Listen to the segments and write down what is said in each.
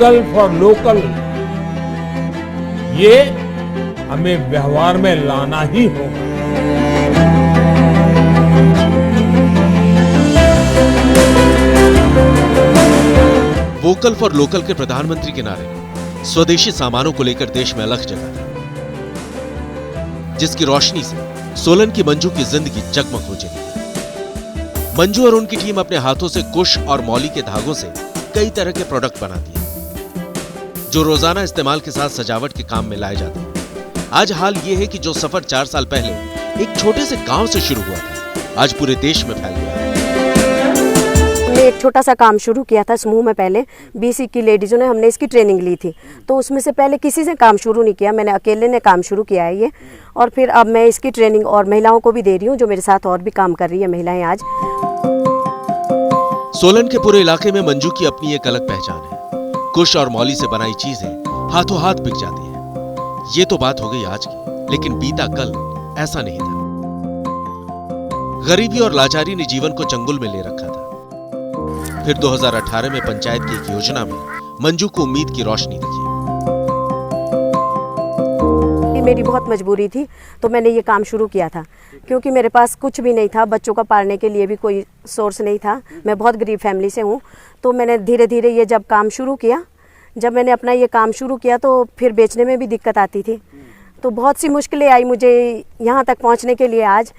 Vocal for local, ये हमें व्यवहार में लाना ही होगा। वोकल फॉर लोकल के प्रधानमंत्री के नारे ने स्वदेशी सामानों को लेकर देश में अलख जगा दी, जिसकी रोशनी से सोलन की मंजू की जिंदगी जगमग हो चली। मंजू और उनकी टीम अपने हाथों से कुश और मौली के धागों से कई तरह के प्रोडक्ट बनाती है, जो रोजाना इस्तेमाल के साथ सजावट के काम में लाए जाते हैं। आज हाल ये है कि जो सफर 4 साल पहले एक छोटे से गांव से शुरू हुआ था, आज पूरे देश में फैल गया है। हमने एक छोटा सा काम शुरू किया था समूह में, पहले 20-21 लेडीजों ने हमने इसकी ट्रेनिंग ली थी, तो उसमें से पहले किसी से काम शुरू नहीं किया, मैंने अकेले ने काम शुरू किया है ये। और फिर अब मैं इसकी ट्रेनिंग और महिलाओं को भी दे रही हूँ, जो मेरे साथ और भी काम कर रही है महिलाएं आज। सोलन के पूरे इलाके में मंजू की अपनी एक अलग पहचान है। कुश और मौली से बनाई चीजें हाथों हाथ बिक जाती हैं। ये तो बात हो गई आज की, लेकिन बीता कल ऐसा नहीं था। गरीबी और लाचारी ने जीवन को चंगुल में ले रखा था। फिर 2018 में पंचायत की एक योजना में मंजू को उम्मीद की रोशनी दिखी। मेरी बहुत मजबूरी थी, तो मैंने ये काम शुरू किया था, क्योंकि मेरे पास कुछ भी नहीं था, बच्चों का पालने के लिए भी कोई सोर्स नहीं था। मैं बहुत गरीब फैमिली से हूँ, तो मैंने धीरे धीरे ये जब काम शुरू किया, जब मैंने अपना ये काम शुरू किया तो फिर बेचने में भी दिक्कत आती थी, तो बहुत सी मुश्किलें आई मुझे यहाँ तक पहुँचने के लिए आज।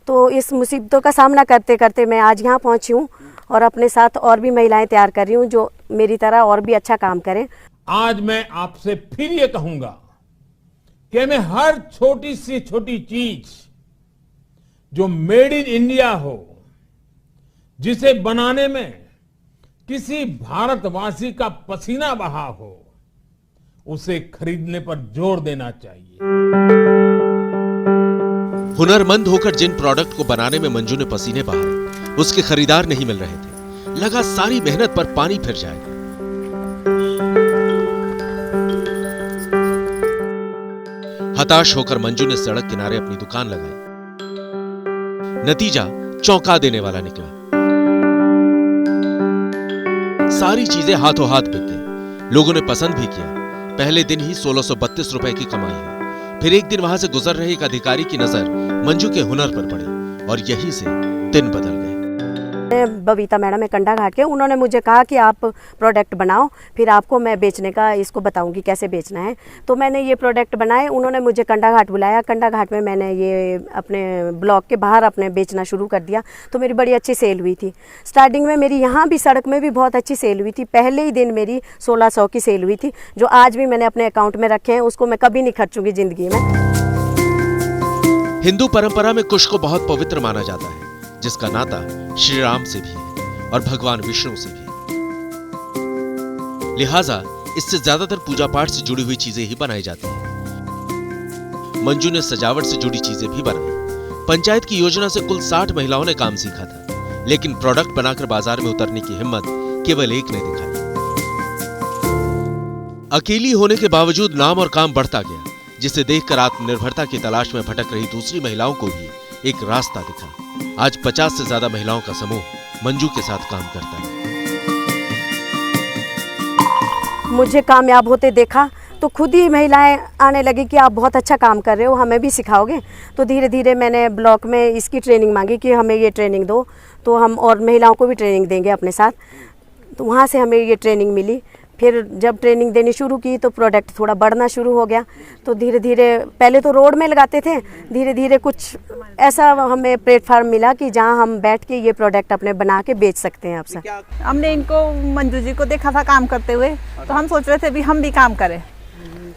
तो इस मुसीबतों का सामना करते करते मैं आज यहाँ पहुँची हूँ और अपने साथ और भी महिलाएं तैयार कर रही हूँ, जो मेरी तरह और भी अच्छा काम करें। आज मैं आपसे फिर ये कहूंगा कि हमें हर छोटी सी छोटी चीज जो मेड इन इंडिया हो, जिसे बनाने में किसी भारतवासी का पसीना बहा हो, उसे खरीदने पर जोर देना चाहिए। हुनरमंद होकर जिन प्रोडक्ट को बनाने में मंजू ने पसीने बहाए, उसके खरीदार नहीं मिल रहे थे। लगा सारी मेहनत पर पानी फिर जाएगा। हताश होकर मंजू ने सड़क किनारे अपनी दुकान लगाई। नतीजा चौंका देने वाला निकला। सारी चीजें हाथों हाथ बिक गई। लोगों ने पसंद भी किया। पहले दिन ही 1632 रुपए की कमाई हुई। फिर एक दिन वहां से गुजर रहे एक अधिकारी की नजर मंजू के हुनर पर पड़ी और यहीं से दिन बदल गए। बबीता मैडम है कंडा घाट के, उन्होंने मुझे कहा कि आप प्रोडक्ट बनाओ, फिर आपको मैं बेचने का इसको बताऊंगी कैसे बेचना है। तो मैंने ये प्रोडक्ट बनाए, उन्होंने मुझे कंडा घाट बुलाया। कंडा घाट में मैंने ये अपने ब्लॉक के बाहर अपने बेचना शुरू कर दिया, तो मेरी बड़ी अच्छी सेल हुई थी। स्टार्टिंग में मेरी यहाँ भी सड़क में भी बहुत अच्छी सेल हुई थी। पहले ही दिन मेरी 1600 की सेल हुई थी, जो आज भी मैंने अपने अकाउंट में रखे हैं, उसको मैं कभी नहीं खर्चूंगी जिंदगी में। हिंदू परंपरा में कुश को बहुत पवित्र माना जाता है, जिसका नाता श्री राम से भी है और भगवान विष्णु से भी। लिहाजा इससे ज्यादातर पूजा पाठ से जुड़ी हुई चीजें ही बनाई जाती हैं। मंजू ने सजावट से जुड़ी चीजें भी बनाई। पंचायत की योजना से कुल 60 महिलाओं ने काम सीखा था, लेकिन प्रोडक्ट बनाकर बाजार में उतरने की हिम्मत केवल एक ने दिखाई। अकेली होने के बावजूद नाम और काम बढ़ता गया, जिसे देखकर आत्मनिर्भरता की तलाश में भटक रही दूसरी महिलाओं को भी एक रास्ता दिखा। आज 50 से ज्यादा महिलाओं का समूह मंजू के साथ काम करता है। मुझे कामयाब होते देखा तो खुद ही महिलाएं आने लगी कि आप बहुत अच्छा काम कर रहे हो, हमें भी सिखाओगे। तो धीरे धीरे मैंने ब्लॉक में इसकी ट्रेनिंग मांगी कि हमें ये ट्रेनिंग दो, तो हम और महिलाओं को भी ट्रेनिंग देंगे अपने साथ। तो वहाँ से हमें ये ट्रेनिंग मिली। फिर जब ट्रेनिंग देनी शुरू की तो प्रोडक्ट थोड़ा बढ़ना शुरू हो गया। तो धीरे धीरे पहले तो रोड में लगाते थे, धीरे धीरे कुछ ऐसा हमें प्लेटफार्म मिला कि जहां हम बैठ के ये प्रोडक्ट अपने बना के बेच सकते हैं। आपसे हमने इनको मंजू जी को देखा था काम करते हुए, तो हम सोच रहे थे भी हम भी काम करें।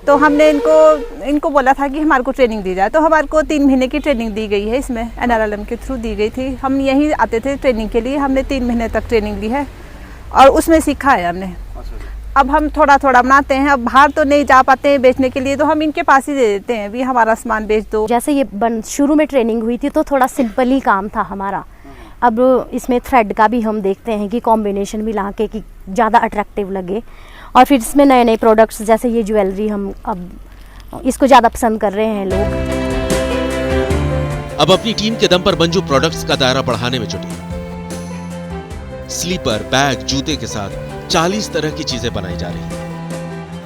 तो हमने इनको बोला था कि हमारे को ट्रेनिंग दी जाए। तो हमारे को 3 महीने की ट्रेनिंग दी गई है, इसमें NRLM के थ्रू दी गई थी। हम यहीं आते थे ट्रेनिंग के लिए। हमने 3 महीने तक ट्रेनिंग ली है और उसमें सीखा है हमने। अब हम थोड़ा थोड़ा बनाते हैं। अब बाहर तो नहीं जा पाते हैं बेचने के लिए, तो हम इनके पास ही दे देते हैं, भी हमारा सामान बेच दो। जैसे ये शुरू में ट्रेनिंग हुई थी तो थोड़ा सिंपल ही काम था हमारा। अब इसमें थ्रेड का भी हम देखते हैं कि कॉम्बिनेशन मिला के कि ज़्यादा अट्रैक्टिव लगे। और फिर इसमें नए नए प्रोडक्ट्स जैसे ये ज्वेलरी, हम अब इसको ज़्यादा पसंद कर रहे हैं लोग। अब अपनी टीम के दम पर मंजू प्रोडक्ट्स का दायरा बढ़ाने में जुटी। स्लीपर, बैग, जूते के साथ 40 तरह की चीजें बनाई जा रही हैं।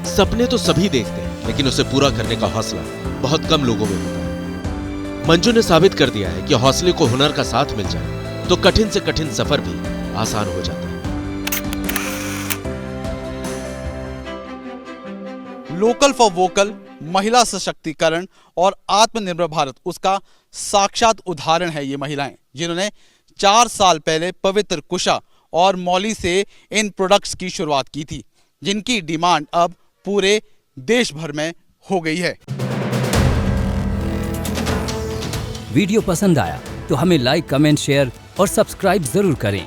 सपने तो सभी देखते हैं, लेकिन उसे पूरा करने का हौसला बहुत कम लोगों में होता है। मंजू ने साबित कर दिया है कि हौसले को हुनर का साथ मिल जाए तो कठिन से कठिन सफर भी आसान हो जाता है। लोकल फॉर वोकल, महिला सशक्तिकरण और आत्मनिर्भर भारत, उसका साक्षात उदाहरण है ये महिलाएं, जिन्होंने 4 साल पहले पवित्र कुशा और मौली से इन प्रोडक्ट्स की शुरुआत की थी, जिनकी डिमांड अब पूरे देश भर में हो गई है। वीडियो पसंद आया तो हमें लाइक, कमेंट, शेयर और सब्सक्राइब जरूर करें।